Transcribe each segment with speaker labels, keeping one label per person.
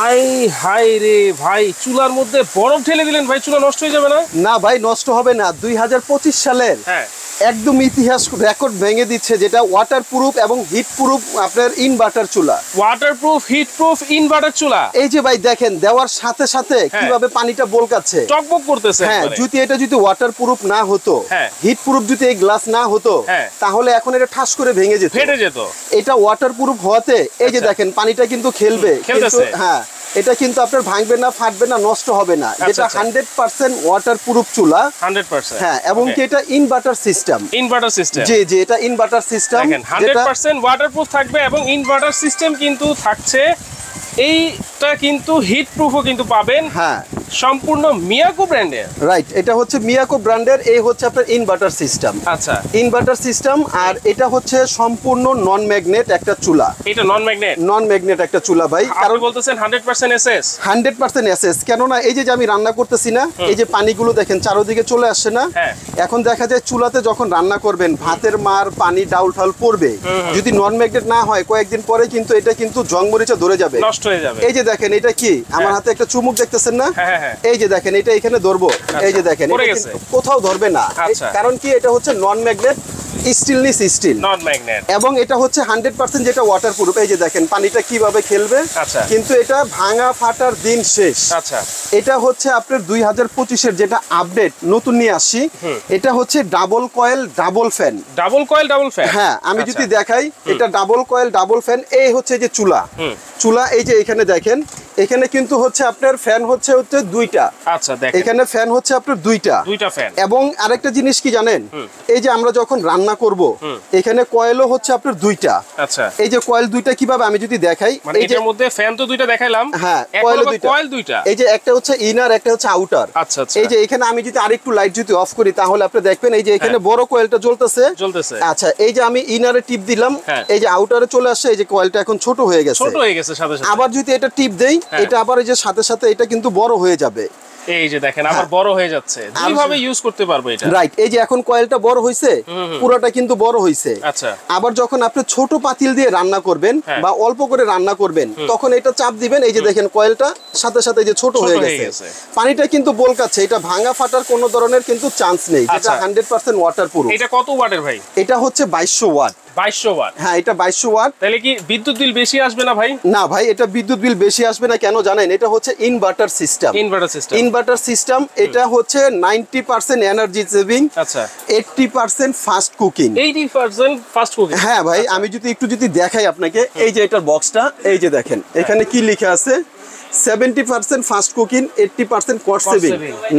Speaker 1: I high রে ভাই, চুলার মধ্যে বরফ ঢেলে দিলেন ভাই, চুলা নষ্ট হয়ে যাবে না?
Speaker 2: না ভাই, নষ্ট হবে না। 2025 সালের একদম ইতিহাস রেকর্ড ভেঙে দিচ্ছে, যেটা ওয়াটারপ্রুফ এবং হিট প্রুফ আপনার ইনভার্টার চুলা।
Speaker 1: ওয়াটারপ্রুফ, হিট প্রুফ ইনভার্টার চুলা।
Speaker 2: এই যে ভাই দেখেন, দেওয়ার সাথে সাথে কিভাবে পানিটা বলকাচ্ছে,
Speaker 1: টকবক করতেছে।
Speaker 2: হ্যাঁ, এটা যদি ওয়াটারপ্রুফ না হতো, হিট প্রুফ যদি এই গ্লাস না হতো, তাহলে এখন এটা ঠাস করে ভেঙে যেত, ফেটে যেত। এটা ওয়াটারপ্রুফ হওয়াতে এই যে দেখেন পানিটা কিন্তু খেলবে, কিন্তু হ্যাঁ এটা কিন্তু আপনার ভাঙবে না, ফাটবে না, নষ্ট হবে না। এটা 100% ওয়াটারপ্রুফ চুলা,
Speaker 1: 100%।
Speaker 2: হ্যাঁ, এবং কি এটা ইনভার্টার সিস্টেম। জি জি, এটা ইনভার্টার সিস্টেম,
Speaker 1: দেখেন 100% ওয়াটারপ্রুফ থাকবে এবং ইনভার্টার সিস্টেম কিন্তু থাকছে। এইটা কিন্তু হিট প্রুফও কিন্তু পাবেন, হ্যাঁ, সম্পূর্ণ মিয়াকো ব্র্যান্ডের।
Speaker 2: রাইট, এটা হচ্ছে মিয়াকো ব্র্যান্ডের। এই হচ্ছে আপনার ইনভার্টার সিস্টেম।
Speaker 1: আচ্ছা,
Speaker 2: ইনভার্টার সিস্টেম। আর এটা হচ্ছে সম্পূর্ণ নন ম্যাগনেট একটা চুলা।
Speaker 1: এটা নন ম্যাগনেট? নন
Speaker 2: ম্যাগনেট একটা চুলা ভাই।
Speaker 1: কারণ বলতেছেন 100% এসএস।
Speaker 2: 100% এসএস। কেন না, এই যে আমি রান্না করতেছি না, এই যে পানিগুলো দেখেন চারদিকে চলে আসছে না, এখন দেখা যায় চুলাতে যখন রান্না করবেন ভাতের মার পানি ডাউল ঠাউল পড়বে। যদি নন ম্যাগনেট না হয়, কয়েকদিন পরে কিন্তু এটা কিন্তু জংমরিচা ধরে যাবে, নষ্ট হয়ে যাবে। এই যে দেখেন, এটা কি আমার হাতে একটা চুমুক দেখতেছেন না, এই যে দেখেন, এটা এখানে ধরবো, এই যে দেখেন কোথাও ধরবে না। কারণ কি, এটা হচ্ছে নন ম্যাগনেট, স্টিলনেস স্টিল, নন ম্যাগনেট, এবং এটা হচ্ছে 100% যেটা ওয়াটারপ্রুফ। এই যে দেখেন পানিটা কিভাবে খেলবে, কিন্তু এটা ভাঙা ফাটার দিন শেষ। আচ্ছা, এটা হচ্ছে আপনার 2025 এর যেটা আপডেট নতুন নিয়ে আসছি, এটা হচ্ছে double coil double fan.
Speaker 1: Double coil double fan,
Speaker 2: হ্যাঁ, আমি যদি দেখাই, এটা ডাবল কয়েল ডাবল ফ্যান। এই হচ্ছে যে চুলা, এই যে এখানে দেখেন, এখানে কিন্তু হচ্ছে আপনার ফ্যান হচ্ছে দুইটা। আচ্ছা, দেখেন এখানে ফ্যান হচ্ছে আপনার দুইটা ফ্যান। এবং আরেকটা জিনিস কি জানেন, এই যে আমরা যখন রান্না করব, এখানে কয়েলও হচ্ছে আপনার দুইটা। আচ্ছা, এই যে কয়েল দুইটা কিভাবে আমি যদি দেখাই,
Speaker 1: এই যে মধ্যে ফ্যান তো দুইটা দেখাইলাম, হ্যাঁ, কয়েল দুইটা।
Speaker 2: এই যে একটা হচ্ছে ইনার, একটা হচ্ছে আউটার। আচ্ছা, এই যে এখানে আমি যদি আরেকটু লাইট যদি অফ করি, তাহলে আপনি দেখবেন এই যে এখানে বড় কয়েলটা জ্বলতেছে। আচ্ছা, এই যে আমি ইনারে টিপ দিলাম, এই যে আউটারে চলে আসছে, এই যে কয়েলটা এখন ছোট হয়ে গেছে। সাথে সাথে আবার যদি এটা টিপ দেই, এটা আবার এই যে সাথে সাথে এটা কিন্তু বড় হয়ে যাবে।
Speaker 1: এই যে দেখেন আবার বড় হয়ে যাচ্ছে, দুইভাবে ইউজ করতে পারবো এটা।
Speaker 2: রাইট, এই যে এখন কয়েলটা বড় হইছে, পুরোটা কিন্তু বড় হইছে। আচ্ছা, আবার যখন আপনি ছোট পাতিল দিয়ে রান্না করবেন বা অল্প করে রান্না করবেন, তখন এটা চাপ দিবেন, এই যে দেখেন কয়েলটা সাথে সাথে যে ছোট হয়ে গেছে, পানিটা কিন্তু বলকাচ্ছে। এটা ভাঙা ফাটার কোনো ধরনের কিন্তু চান্স নেই, এটা 100% ওয়াটারপ্রুফ।
Speaker 1: এটা কত ওয়াটের ভাই?
Speaker 2: এটা হচ্ছে 2200 ওয়াট।
Speaker 1: 2200 ওয়াট?
Speaker 2: হ্যাঁ, এটা 2200 ওয়াট।
Speaker 1: তাহলে কি বিদ্যুৎ বিল বেশি আসবে না ভাই?
Speaker 2: না ভাই, এটা বিদ্যুৎ বিল বেশি আসবে না। কেন জানেন, এটা হচ্ছে ইনভার্টার সিস্টেম। ইনভার্টার সিস্টেম, এটা হচ্ছে 90% এনার্জি সেভিং। আচ্ছা, 80% ফাস্ট কুকিং।
Speaker 1: 80% ফাস্ট কুকিং,
Speaker 2: হ্যাঁ ভাই। আমি যদি একটু দেখাই আপনাকে, এই যে এটার বক্সটা, এই যে দেখেন এখানে কি লেখা আছে, 70% fast cooking, 80% cost saving,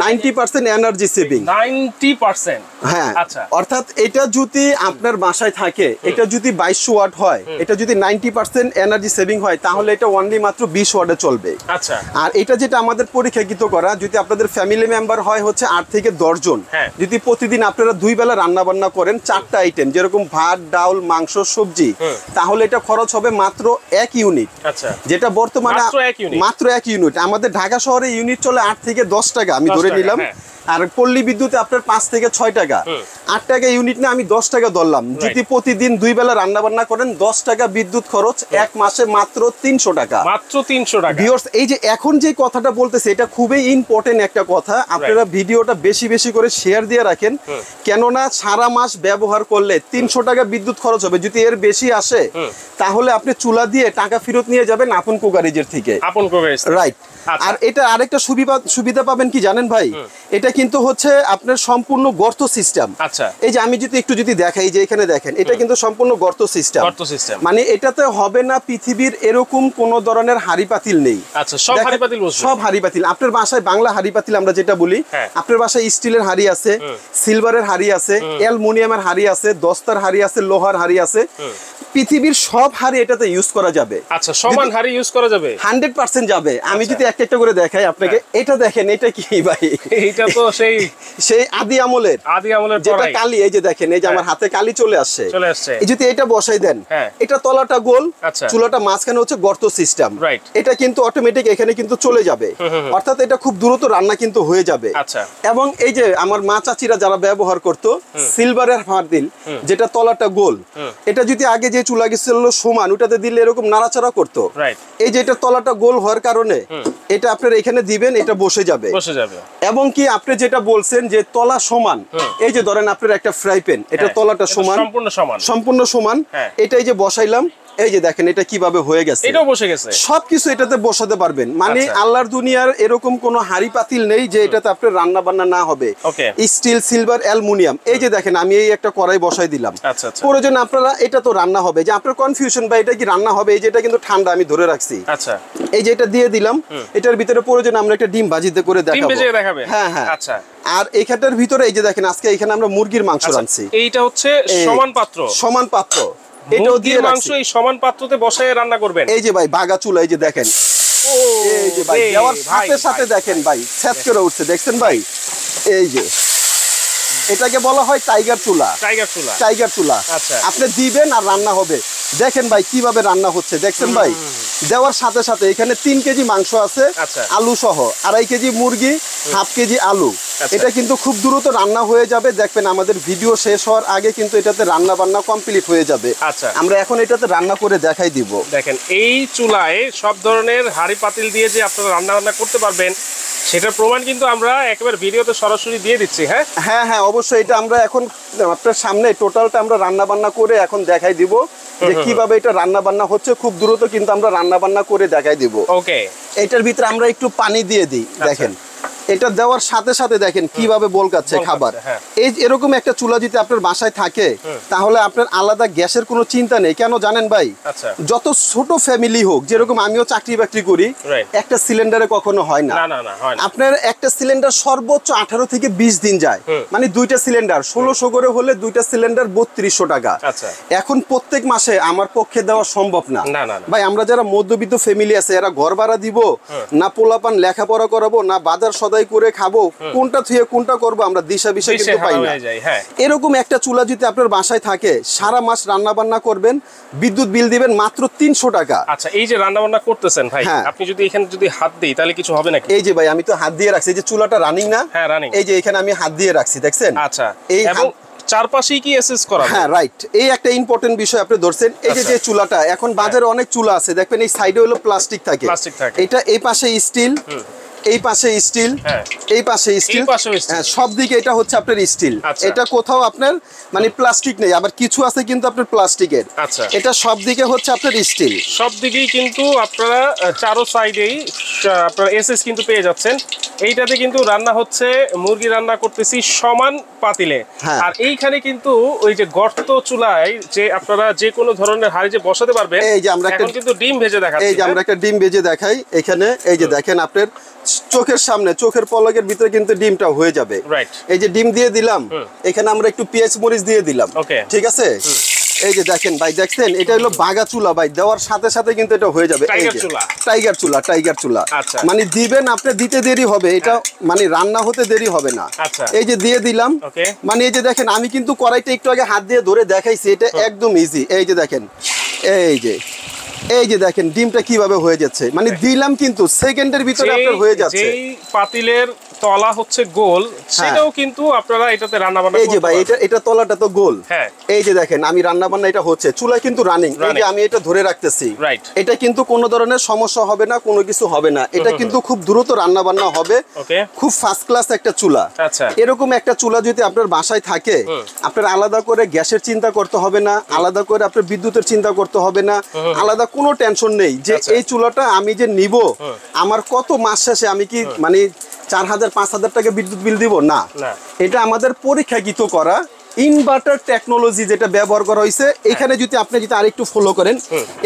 Speaker 2: 90% energy saving.
Speaker 1: 90%?
Speaker 2: হ্যাঁ, আচ্ছা, অর্থাৎ এটা যদি আপনার বাসায় থাকে, এটা যদি 2200 ওয়াট হয়, এটা যদি 90% এনার্জি সেভিং হয়, তাহলে এটা অনলি মাত্র 20 ওয়াটে চলবে। আচ্ছা, আর এটা যেটা আমাদের পরীক্ষাকৃত করা, যদি আপনাদের ফ্যামিলি মেম্বার হয় হচ্ছে 8 থেকে 10 জন, যদি প্রতিদিন আপনারা 2 বেলা রান্না বান্না করেন, 4টা আইটেম, যেরকম ভাত, ডাউল, মাংস, সবজি, তাহলে এটা খরচ হবে মাত্র 1 ইউনিট। আচ্ছা, যেটা বর্তমানে মাত্র 1 ইউনিট। আমাদের ঢাকা শহরে ইউনিট চলে 8 থেকে 10 টাকা, আমি ধরে নিলাম। আর পল্লী বিদ্যুতে আপনার 5 থেকে 6 টাকা। 8 টাকা ইউনিট না, আমি 10 টাকা ধরলাম। যদি প্রতিদিন 2 বেলা রান্না বান্না করেন, 10 টাকা বিদ্যুৎ খরচ, এক মাসে মাত্র 300 টাকা। মাত্র 300 টাকা। ভিউয়ার্স, এই যে এখন যে কথাটা বলতেছে, এটা খুবই ইম্পর্টেন্ট একটা কথা। আপনারা ভিডিওটা বেশি বেশি করে শেয়ার দিয়ে রাখেন, কেননা সারা মাস ব্যবহার করলে 300 টাকা বিদ্যুৎ খরচ হবে। যদি এর বেশি আসে, তাহলে আপনি চুলা দিয়ে টাকা ফেরত নিয়ে যাবেন আপন কোকারেজের থেকে। আপন কোকারেজ, রাইট। আর এটা আরেকটা সুবিধা পাবেন কি জানেন ভাই, এটা কিন্তু হচ্ছে আপনার সম্পূর্ণ গর্ত সিস্টেম। আচ্ছা, এই যে আমি একটু দেখাই, যে এখানে দেখেন, এটা কিন্তু সম্পূর্ণ গর্ত সিস্টেম। মানে এটাতে হবে না পৃথিবীর এরকম কোন ধরনের হাড়ি পাতিল নেই। আচ্ছা, সব হাড়ি পাতিল বসবে? সব হাড়ি পাতিল। আপনার বাসায় বাংলা হাড়ি পাতিল আমরা যেটা বলি, আপনার বাসায় স্টিলের হাড়ি আছে, সিলভারের হাড়ি আছে, অ্যালুমিনিয়ামের হাড়ি আছে, দস্তার হাড়ি আছে, লোহার হাড়ি আছে। পৃথিবীর সব হাড়ি এটাতে ইউজ করা যাবে। আচ্ছা, সমান হাড়ি ইউজ করা যাবে? 100% যাবে। আমি যদি একটা করে দেখাই আপনাকে, এটা দেখেন, এটা কি ভাই? এটা তো
Speaker 1: তো সেই
Speaker 2: আদি আমলের যেটা কালি, এই যে দেখেন, এই যে আমার হাতে কালি চলে আসছে। এই যদি এটা বসাই দেন, এটা তলাটা গোল, চুলাটা মাঝখানে হচ্ছে গর্ত সিস্টেম, এটা কিন্তু অটোমেটিক এখানে কিন্তু চলে যাবে, অর্থাৎ এটা খুব দ্রুত রান্না কিন্তু হয়ে যাবে। এবং এই যে আমার মা চাচিরা যারা ব্যবহার করতো সিলভারের পাতিল, যেটা তলাটা গোল, এটা যদি আগে যে চুলা গেছিল সমান, ওটাতে দিলে এরকম নাড়াচাড়া করতো। এই যে এটা তলাটা গোল হওয়ার কারণে এটা আপনার এখানে দিবেন, এটা বসে যাবে। এবং কি আপনি যেটা বলছেন যে তলা সমান, এই যে ধরেন আপনার একটা ফ্রাই প্যান, এটা তলাটা সমান, সম্পূর্ণ সমান, এটাই যে বসাইলাম, এই যে দেখেন এটা কিভাবে হয়ে গেছে,
Speaker 1: এটাও বসে গেছে,
Speaker 2: সবকিছু এটাতে বসাতে পারবেন। মানে আল্লাহর দুনিয়ার এরকম কোনো হাড়ি পাতিল নেই যে এটাতে আপনার রান্না বান্না না হবে। Steel, silver, aluminium. এই যে দেখেন আমি এই একটা কড়াই বসাই দিলাম, প্রয়োজন আপনারা এটা তো রান্না হবে, যে আপনার কনফিউশন বা এটা কি রান্না হবে, এই যে এটা কিন্তু ঠান্ডা আমি ধরে রাখছি। এই যে এটা দিয়ে দিলাম, এটার ভিতরে প্রয়োজন আমরা একটা ডিম ভাজিতে করে দেখাবো। হ্যাঁ হ্যাঁ, আচ্ছা। আর এইখানটার ভিতরে এই যে দেখেন আজকে এখানে আমরা মুরগির মাংস রাঁধছি।
Speaker 1: এইটা হচ্ছে সমান পাত্র,
Speaker 2: এটাও দিয়ে
Speaker 1: মাংস এই সমান পাত্রতে বসায় রান্না করবেন।
Speaker 2: এই যে ভাই বাগা চুলা, এই যে দেখেন, এই যে ভাই দেওয়ার সাথে সাথে দেখেন ভাই সেট করে উঠছে, দেখছেন ভাই? এই যে এটাকে বলা হয় টাইগার চুলা। আপনি দিবেন আর রান্না হবে। দেখেন ভাই কিভাবে রান্না হচ্ছে, দেখছেন ভাই? দেওয়ার সাথে সাথে এখানে 3 কেজি মাংস আছে, আলু সহ 2.5 কেজি মুরগি, 1/2 কেজি আলু। এটা কিন্তু খুব দ্রুত রান্না হয়ে যাবে। দেখবেন আমাদের ভিডিও শেষ হওয়ার আগে কিন্তু এটাতে রান্না বান্না কমপ্লিট হয়ে যাবে। আমরা এখন এটাতে রান্না করে দেখাই দিব।
Speaker 1: দেখেন এই চুলায় সব ধরনের হাঁড়ি পাতিল দিয়ে যে আপনারা রান্না বান্না করতে পারবেন, সেটার প্রমাণ কিন্তু আমরা একেবারে ভিডিওতে সরাসরি দিয়ে দিচ্ছি।
Speaker 2: হ্যাঁ হ্যাঁ, অবশ্যই। এটা আমরা এখন আপনার সামনে টোটালটা আমরা রান্না বান্না করে এখন দেখাই দিব যে কিভাবে এটা রান্না বান্না হচ্ছে। খুব দ্রুত কিন্তু আমরা রান্না বান্না করে দেখাই দিব।
Speaker 1: ওকে,
Speaker 2: এটার ভিতরে আমরা একটু পানি দিয়ে দিই। দেখেন এটা দেওয়ার সাথে সাথে দেখেন কিভাবে বলকাচ্ছে খাবার। এই এরকম একটা চুলা যদি আপনার বাসায় থাকে, তাহলে আপনার আলাদা গ্যাসের কোনো চিন্তা নেই। কেন জানেন ভাই? যত ছোট ফ্যামিলি হোক, যেরকম আমিও চাকরি বাকরি করি, একটা সিলিন্ডারে কখনো হয় না। আপনার একটা সিলিন্ডার সর্বোচ্চ 18 থেকে 20 দিন যায়। মানে 2টা সিলিন্ডার 1600 করে হলে 2টা সিলিন্ডার 3200 টাকা। এখন প্রত্যেক মাসে আমার পক্ষে দেওয়া সম্ভব না ভাই। আমরা যারা মধ্যবিত্ত ফ্যামিলি আছে, এরা ঘর ভাড়া দিব না, পোলাপান লেখাপড়া করাবো না, বাজার সদাই করে খাবো, কোনটা থেকে কোনটা করবো আমরা দিশা বিষয় কিন্তু পাই না। এরকম একটা চুলা যদি আপনার বাসায় থাকে, সারা মাস রান্না বান্না করবেন, বিদ্যুৎ বিল দিবেন মাত্র 300 টাকা।
Speaker 1: আচ্ছা, এই যে রান্না বান্না করতেছেন ভাই, আপনি যদি এখানে যদি হাত দেই তাহলে কিছু হবে নাকি?
Speaker 2: এই যে ভাই আমি তো হাত দিয়ে রাখছি, এই যে চুলাটা রানিং না?
Speaker 1: হ্যাঁ রানিং।
Speaker 2: এই যে এখানে আমি হাত দিয়ে রাখছি, দেখছেন?
Speaker 1: আচ্ছা, এই চারপাশেই কি এসএস করা?
Speaker 2: হ্যাঁ রাইট, এই একটা ইম্পর্টেন্ট বিষয় আপনি ধরছেন। এই যে চুলাটা এখন বাজারে অনেক চুলা আছে, দেখবেন এই সাইডে হলো প্লাস্টিক থাকে, এটা এই পাশে স্টিল, এই পাশে স্টিল, এই পাশে স্টিল, সব দিকে এটা হচ্ছে আপনার স্টিল। এটা কোথাও আপনার মানে প্লাস্টিক নেই, আবার কিছু আছে কিন্তু আপনার প্লাস্টিকের। এটা সব দিকে হচ্ছে আপনার স্টিল,
Speaker 1: সব দিকেই কিন্তু আপনারা চারো সাইডেই আপনারা এসএস কিন্তু পেয়ে যাচ্ছেন। এইটাতে কিন্তু রান্না হচ্ছে, মুরগি রান্না করতেছি সমান পাতিলে। আর এইখানে কিন্তু ওই যে গর্ত চুলায় যে আপনারা যে কোনো ধরনের হাঁড়ি যে বসাতে পারবেন।
Speaker 2: এই যে আমরা
Speaker 1: এখন কিন্তু ডিম ভেজে দেখাচ্ছি,
Speaker 2: এই যে আমরা একটা ডিম ভেজে দেখাই এখানে। এই যে দেখেন আপনার চোখের সামনে, চোখের পলকের ভিতরে কিন্তু ডিমটা হয়ে যাবে। এই যে ডিম দিয়ে দিলাম, এখানে আমরা একটু পেঁয়াজ মরিচ দিয়ে দিলাম, ঠিক আছে? এই যে দেখেন ভাই, দেখছেন এটা হলো বাগা চুলা ভাই, দেওয়ার সাথে সাথে কিন্তু এটা হয়ে যাবে। টাইগার চুলা মানে দিবেন আপনি, দিতে দেরি হবে, এটা মানে রান্না হতে দেরি হবে না। এই যে দিয়ে দিলাম, মানে এই যে দেখেন আমি কিন্তু কড়াইটা একটু আগে হাত দিয়ে ধরে দেখাইছি, এটা একদম ইজি। এই যে দেখেন, এই যে দেখেন ডিমটা কিভাবে হয়ে যাচ্ছে, মানে দিলাম কিন্তু সেকেন্ডের ভিতরে আপনার হয়ে যাচ্ছে।
Speaker 1: এই পাতিলের তলা হচ্ছে গোল, সেটাও কিন্তু আপনারা এটাতে রান্না বান্না
Speaker 2: করতে পারবেন। এই যে ভাই এটা তলাটা তো গোল। এই যে দেখেন আমি রান্না বান্না এটা হচ্ছে, চুলা কিন্তু রানিং। এই যে আমি এটা ধরে রাখতেছি, এটা কিন্তু কোনো ধরনের সমস্যা হবে না, কোনো কিছু হবে না। এটা কিন্তু খুব দ্রুত রান্না বান্না হবে, খুব ফার্স্ট ক্লাস একটা চুলা। এরকম একটা চুলা যদি আপনার বাসায় থাকে, আপনার আলাদা করে গ্যাসের চিন্তা করতে হবে না, আলাদা করে আপনার বিদ্যুতের চিন্তা করতে হবে না, আলাদা কোনো টেনশন নেই যে এই চুলাটা আমি যে নিব, আমার কত মাস শেষে আমি কি মানে 4000-5000 টাকা বিদ্যুৎ বিল দিব না। এটা আমাদের পরীক্ষাকৃত করা, ইনভার্টার টেকনোলজি যেটা ব্যবহার করা হয়েছে, এখানে যদি আপনি যদি আরেকটু ফলো করেন,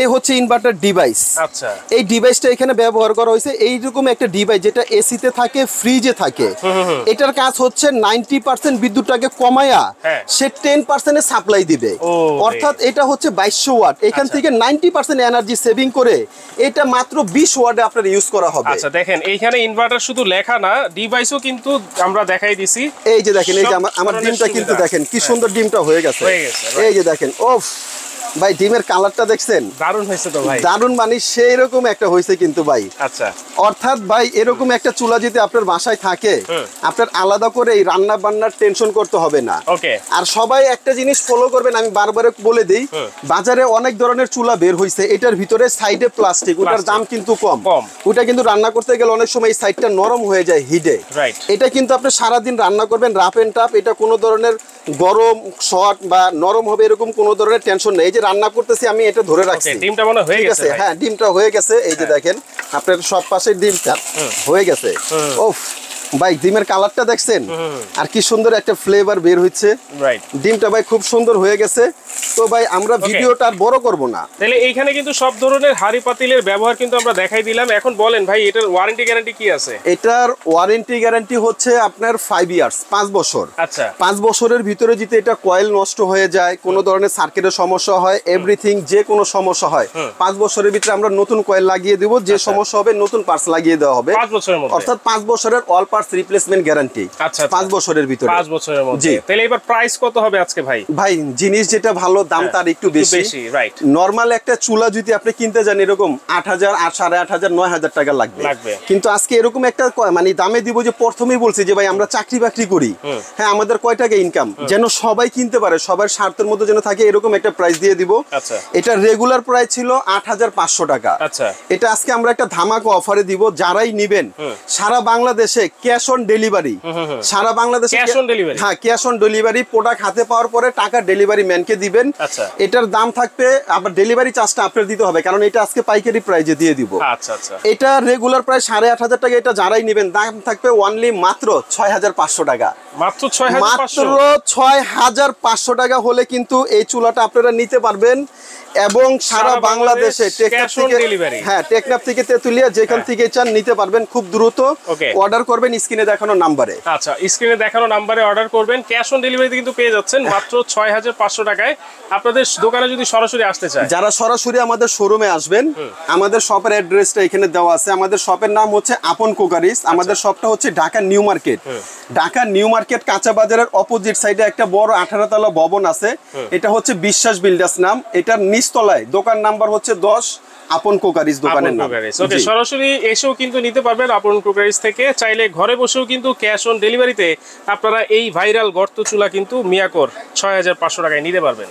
Speaker 2: এই হচ্ছে ইনভার্টার ডিভাইস।
Speaker 1: আচ্ছা,
Speaker 2: এই ডিভাইসটা এখানে ব্যবহার করা হয়েছে এইরকম একটা ডিভাইস যেটা এসিতে থাকে, ফ্রিজে থাকে। এটার কাজ হচ্ছে 90% বিদ্যুৎটাকে কমায়া সে 10% এ সাপ্লাই দিবে। অর্থাৎ এটা হচ্ছে 2200 ওয়াট, এখান থেকে 90% এনার্জি সেভিং করে এটা মাত্র 20 ওয়াটে আপনার ইউজ করা হবে।
Speaker 1: আচ্ছা দেখেন এইখানে ইনভার্টার শুধু লেখা না, ডিভাইসও কিন্তু আমরা দেখাই দিছি।
Speaker 2: এই যে দেখেন, এই যে আমার ডিমটা কিন্তু দেখেন কি সুন্দর ডিমটা হয়ে গেছে। এই যে দেখেন, ওফ ভাই ডিমের কালারটা দেখছেন,
Speaker 1: দারুণ হয়েছে তো ভাই,
Speaker 2: দারুণ মানে সেই রকম একটা হয়েছে কিন্তু ভাই।
Speaker 1: আচ্ছা,
Speaker 2: অর্থাৎ ভাই এরকম একটা চুলা যদি আপনার বাসায় থাকে, আপনার আলাদা করে এই রান্না বান্নার টেনশন করতে হবে না।
Speaker 1: ওকে,
Speaker 2: আর সবাই একটা জিনিস ফলো করবেন, আমি বারবার বলে দিই, বাজারে অনেক ধরনের চুলা বের হয়েছে, এটার ভিতরে সাইডে প্লাস্টিক, ওটার দাম কিন্তু কম। ওটা কিন্তু রান্না করতে গেলে অনেক সময় এই সাইডটা নরম হয়ে যায় হিটে। এটা কিন্তু আপনি সারাদিন রান্না করবেন রাফ এন্ড টাফ, এটা কোনো ধরনের গরম শর্ট বা নরম হবে এরকম কোনো ধরনের টেনশন নেই। এই যে রান্না করতেছি আমি এটা ধরে রাখছি,
Speaker 1: ডিমটা মনে হয়ে গেছে।
Speaker 2: হ্যাঁ ডিমটা হয়ে গেছে, এই যে দেখেন আপনার সব পাশে ডিমটা হয়ে গেছে। ওফ ভাই ডিমের কালারটা দেখছেন, আর কি সুন্দর একটা ফ্লেভার বের হচ্ছে। ডিমটা ভাই খুব সুন্দর হয়ে গেছে। তো ভাই আমরা ভিডিওটা আর বড় করব না,
Speaker 1: তাহলে এইখানে কিন্তু সব ধরনের হাড়ি পাতিলের ব্যবহার কিন্তু আমরা দেখাই দিলাম। এখন বলেন ভাই এটার ওয়ারেন্টি গ্যারান্টি কি আছে?
Speaker 2: এটার ওয়ারেন্টি গ্যারান্টি হচ্ছে আপনার 5 ইয়ার্স, 5 বছর।
Speaker 1: আচ্ছা,
Speaker 2: 5 বছরের ভিতরে যদি এটা কয়েল নষ্ট হয়ে যায়, কোনো ধরনের সার্কিটের সমস্যা হয়, এভরিথিং যে কোনো সমস্যা হয়, 5 বছরের ভিতরে আমরা নতুন কয়েল লাগিয়ে দেব, যে সমস্যা হবে নতুন পার্টস লাগিয়ে দেওয়া হবে
Speaker 1: 5 বছরের মধ্যে।
Speaker 2: অর্থাৎ 5 বছরের অল পার্টস রিপ্লেসমেন্ট গ্যারান্টি। আচ্ছা, 5 বছরের ভিতরে,
Speaker 1: 5 বছরের মধ্যে। তাহলে এবার প্রাইস কত হবে আজকে ভাই?
Speaker 2: ভাই জিনিস যেটা ভালো দাম তার একটু বেশি।
Speaker 1: রাইট,
Speaker 2: নরমাল একটা চুলা যদি আপনি কিনতে যান এরকম 8000, 8500, 9000 টাকা লাগবে। কিন্তু আজকে এরকম একটা মানে দামে দিব যে প্রথমেই বলছি যে ভাই আমরা চাকরি বাকরি করি, হ্যাঁ আমাদের কয় টাকা ইনকাম, যেন সবাই কিনতে পারে, সবার স্বার্থের মধ্যে যেন থাকে, এরকম একটা প্রাইস দিয়ে দিব। এটা রেগুলার প্রাইস ছিল 8500 টাকা। এটা আজকে আমরা একটা ধামাকা অফারে দিব, যারাই নিবেন সারা বাংলাদেশে ক্যাশ অন ডেলিভারি, সারা বাংলাদেশে
Speaker 1: ক্যাশ অন ডেলিভারি।
Speaker 2: হ্যাঁ ক্যাশ অন ডেলিভারি, প্রোডাক্ট হাতে পাওয়ার পরে টাকা ডেলিভারি ম্যানকে দিবেন। এটার দাম থাকবে, আবার ডেলিভারি চার্জটা আপনার দিতে হবে, কারণ এটা আজকে পাইকারি প্রাইসে দিয়ে দিব। এটা রেগুলার প্রাইস 8500 টাকা, এটা যারাই নেবেন দাম থাকবে অনলি মাত্র 6500 টাকা। মাত্র 6500 টাকা হলে কিন্তু এই চুলাটা আপনারা নিতে পারবেন। এবং সারা বাংলাদেশে টেকনাফ থেকে তেতুলিয়া যেখান থেকে চান নিতে পারবেন খুব দ্রুত। অর্ডার করবেন স্ক্রিনে দেখানো নাম্বারে। আচ্ছা, স্ক্রিনে দেখানো নাম্বারে অর্ডার করবেন, ক্যাশ অন ডেলিভারিতে কিন্তু পেয়ে যাচ্ছেন মাত্র 6500 টাকায়। আপনাদের দোকানে যদি সরাসরি আসতে চায়, যারা সরাসরি আমাদের শোরুমে আসবেন, আমাদের শপের অ্যাড্রেসটা এখানে দেওয়া আছে। আমাদের শপের নাম হচ্ছে আপন কুকারিজ। আমাদের শপটা হচ্ছে Dhaka new market. Dhaka new market কাঁচা বাজারের অপোজিট সাইডে একটা বড় 18 তলা ভবন আছে, এটা হচ্ছে বিশ্বাস বিল্ডার্স নাম। এটার নিচতলায় দোকান নাম্বার হচ্ছে 10, আপন কুকারিজ দোকানের নাম। ওকে, সরাসরি এসেও কিন্তু নিতে পারবেন আপন কুকারিজ থেকে। চাইলে ঘরে বসেও কিন্তু ক্যাশ অন ডেলিভারিতে আপনারা এই ভাইরাল গর্ত চুলা কিন্তু মিয়াকোর 6500 টাকায় নিতে পারবেন।